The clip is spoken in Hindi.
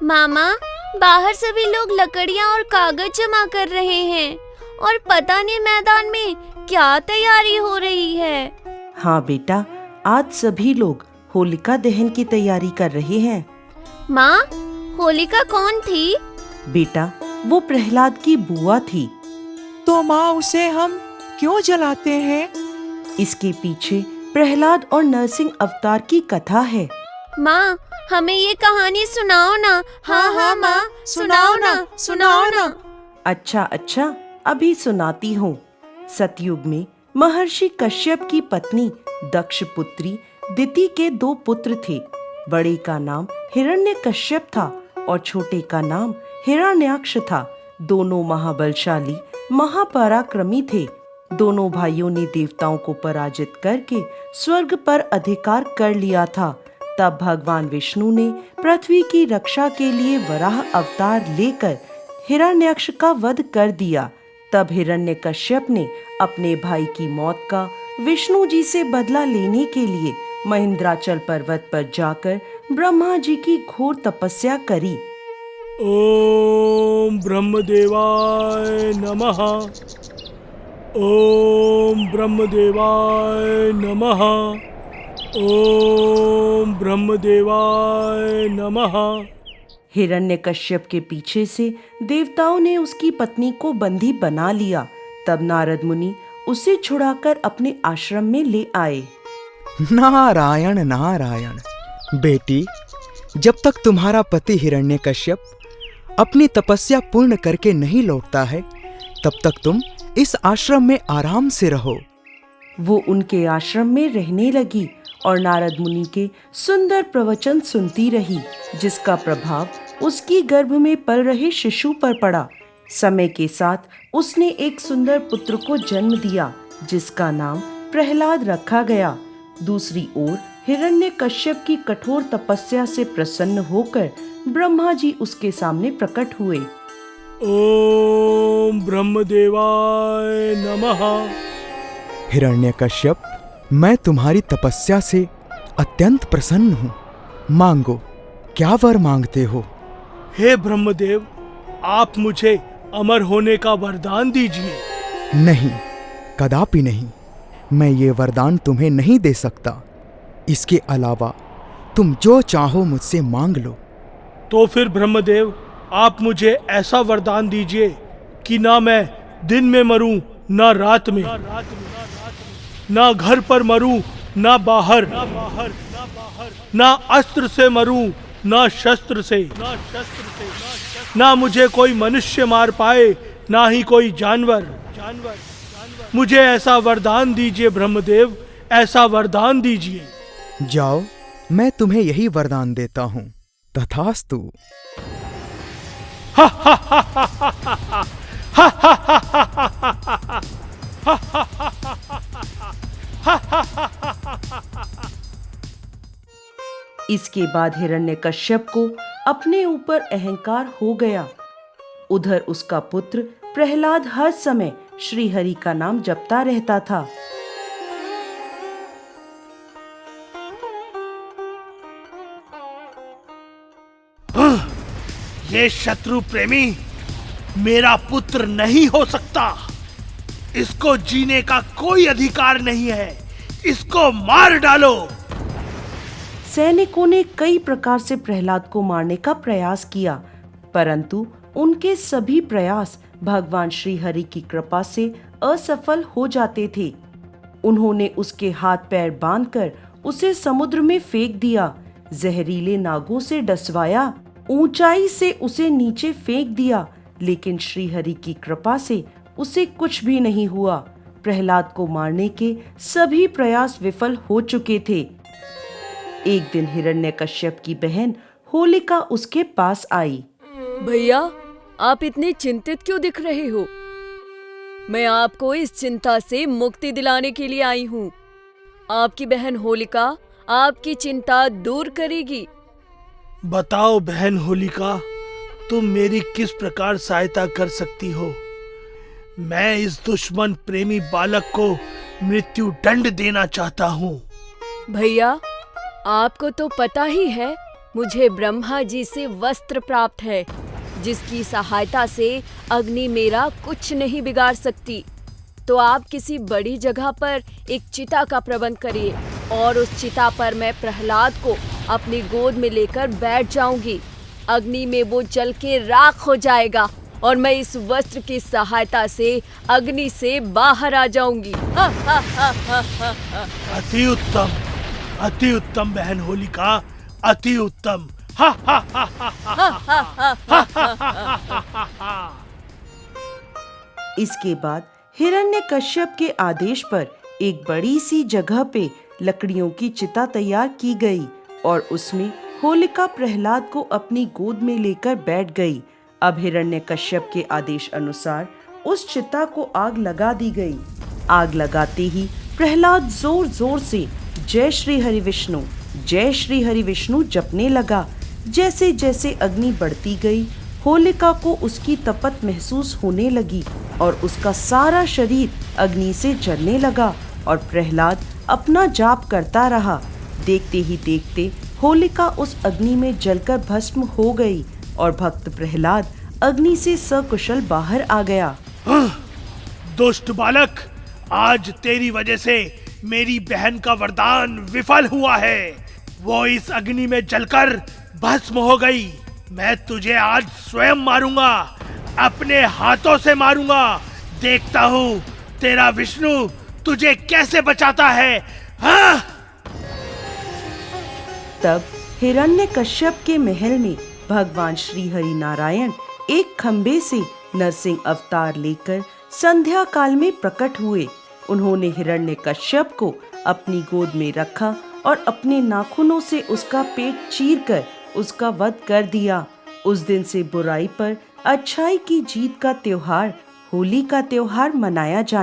मामा, बाहर सभी लोग लकड़ियाँ और कागज जमा कर रहे हैं और पता नहीं मैदान में क्या तैयारी हो रही है। हाँ बेटा, आज सभी लोग होलिका दहन की तैयारी कर रहे हैं। माँ, होलिका कौन थी? बेटा, वो प्रहलाद की बुआ थी। तो माँ, उसे हम क्यों जलाते हैं? इसके पीछे प्रहलाद और नरसिंह अवतार की कथा है। माँ, हमें ये कहानी सुनाओ ना। हाँ माँ, सुनाओ ना। अच्छा, अभी सुनाती हूँ। सतयुग में महर्षि कश्यप की पत्नी दक्ष पुत्री दिति के 2 पुत्र थे। बड़े का नाम हिरण्यकश्यप था और छोटे का नाम हिरण्याक्ष था। दोनों महाबलशाली महापराक्रमी थे। दोनों भाइयों ने देवताओं को पराजित करके स्वर्ग पर अधिकार कर लिया था। तब भगवान विष्णु ने पृथ्वी की रक्षा के लिए वराह अवतार लेकर हिरण्याक्ष का वध कर दिया। तब हिरण्यकश्यप ने अपने भाई की मौत का विष्णु जी से बदला लेने के लिए महेंद्राचल पर्वत पर जाकर ब्रह्मा जी की घोर तपस्या करी। ओम ब्रह्मदेवाय नमः। ओम ब्रह्मदेवाय नमः। ओम ब्रह्मदेवाय नमः। हिरण्यकश्यप के पीछे से देवताओं ने उसकी पत्नी को बंदी बना लिया। तब नारद मुनि उसे छुड़ाकर अपने आश्रम में ले आए। नारायण नारायण। बेटी, जब तक तुम्हारा पति हिरण्यकश्यप अपनी तपस्या पूर्ण करके नहीं लौटता है, तब तक तुम इस आश्रम में आराम से रहो। वो उनके आश्रम में रहने लगी और नारद मुनि के सुंदर प्रवचन सुनती रही, जिसका प्रभाव उसकी गर्भ में पल रहे शिशु पर पड़ा। समय के साथ उसने एक सुंदर पुत्र को जन्म दिया, जिसका नाम प्रहलाद रखा गया। दूसरी ओर हिरण्यकश्यप की कठोर तपस्या से प्रसन्न होकर ब्रह्मा जी उसके सामने प्रकट हुए। ओम ब्रह्मदेवाय नमः। हिरण्यकश्यप, मैं तुम्हारी तपस्या से अत्यंत प्रसन्न हूँ। मांगो, क्या वर मांगते हो? हे ब्रह्मदेव, आप मुझे अमर होने का वरदान दीजिए। नहीं, कदापि नहीं। मैं ये वरदान तुम्हें नहीं दे सकता। इसके अलावा तुम जो चाहो मुझसे मांग लो। तो फिर ब्रह्मदेव, आप मुझे ऐसा वरदान दीजिए कि ना मैं दिन में मरूं, ना रात में, ना घर पर मरूं, ना बाहर, ना अस्त्र से मरूं, ना शस्त्र से, ना मुझे कोई मनुष्य मार पाए, ना ही कोई जानवर। मुझे ऐसा वरदान दीजिए ब्रह्मदेव, ऐसा वरदान दीजिए। जाओ, मैं तुम्हें यही वरदान देता हूँ। तथास्तु। इसके बाद हिरण्यकश्यप को अपने ऊपर अहंकार हो गया। उधर उसका पुत्र प्रहलाद हर समय श्री हरि का नाम जपता रहता था। ये शत्रु प्रेमी मेरा पुत्र नहीं हो सकता। इसको जीने का कोई अधिकार नहीं है। इसको मार डालो। सैनिकों ने कई प्रकार से प्रहलाद को मारने का प्रयास किया, परंतु उनके सभी प्रयास भगवान श्री हरि की कृपा से असफल हो जाते थे। उन्होंने उसके हाथ पैर बांधकर उसे समुद्र में फेंक दिया, जहरीले नागों से डसवाया, ऊंचाई से उसे नीचे फेंक दिया, लेकिन श्री हरि की कृपा से उसे कुछ भी नहीं हुआ। प्रहलाद को मारने के सभी प्रयास विफल हो चुके थे। एक दिन हिरण्यकश्यप की बहन होलिका उसके पास आई। भैया, आप इतने चिंतित क्यों दिख रहे हो? मैं आपको इस चिंता से मुक्ति दिलाने के लिए आई हूँ। आपकी बहन होलिका आपकी चिंता दूर करेगी। बताओ बहन होलिका, तुम मेरी किस प्रकार सहायता कर सकती हो? मैं इस दुश्मन प्रेमी बालक को मृत्यु दंड देना चाहता हूँ। भैया, आपको तो पता ही है मुझे ब्रह्मा जी से वस्त्र प्राप्त है, जिसकी सहायता से अग्नि मेरा कुछ नहीं बिगाड़ सकती। तो आप किसी बड़ी जगह पर एक चिता का प्रबंध करिए और उस चिता पर मैं प्रहलाद को अपनी गोद में लेकर बैठ जाऊंगी। अग्नि में वो जल के राख हो जाएगा और मैं इस वस्त्र की सहायता से अग्नि से बाहर आ जाऊंगी। अति उत्तम बहन होलिका, अति उत्तम। इसके बाद हिरण्यकश्यप के आदेश पर एक बड़ी सी जगह पे लकड़ियों की चिता तैयार की गई और उसमें होलिका प्रहलाद को अपनी गोद में लेकर बैठ गई। अब हिरण्यकश्यप के आदेश अनुसार उस चिता को आग लगा दी गई। आग लगाते ही प्रहलाद जोर जोर से जय श्री हरि विष्णु, जय श्री हरि विष्णु जपने लगा। जैसे जैसे अग्नि बढ़ती गई, होलिका को उसकी तपत महसूस होने लगी और उसका सारा शरीर अग्नि से जलने लगा और प्रहलाद अपना जाप करता रहा। देखते ही देखते होलिका उस अग्नि में जलकर भस्म हो गई और भक्त प्रहलाद अग्नि से सकुशल बाहर आ गया। दुष्ट बालक, आज तेरी वजह से मेरी बहन का वरदान विफल हुआ है। वो इस अग्नि में जलकर भस्म हो गई। मैं तुझे आज स्वयं मारूंगा, अपने हाथों से मारूंगा। देखता हूँ तेरा विष्णु तुझे कैसे बचाता है। हाँ? तब हिरण्यकश्यप के महल में भगवान श्री हरि नारायण एक खंबे से नरसिंह अवतार लेकर संध्या काल में प्रकट हुए। उन्होंने हिरण्यकश्यप को अपनी गोद में रखा और अपने नाखूनों से उसका पेट चीरकर उसका वध कर दिया। उस दिन से बुराई पर अच्छाई की जीत का त्योहार होली का त्योहार मनाया जाने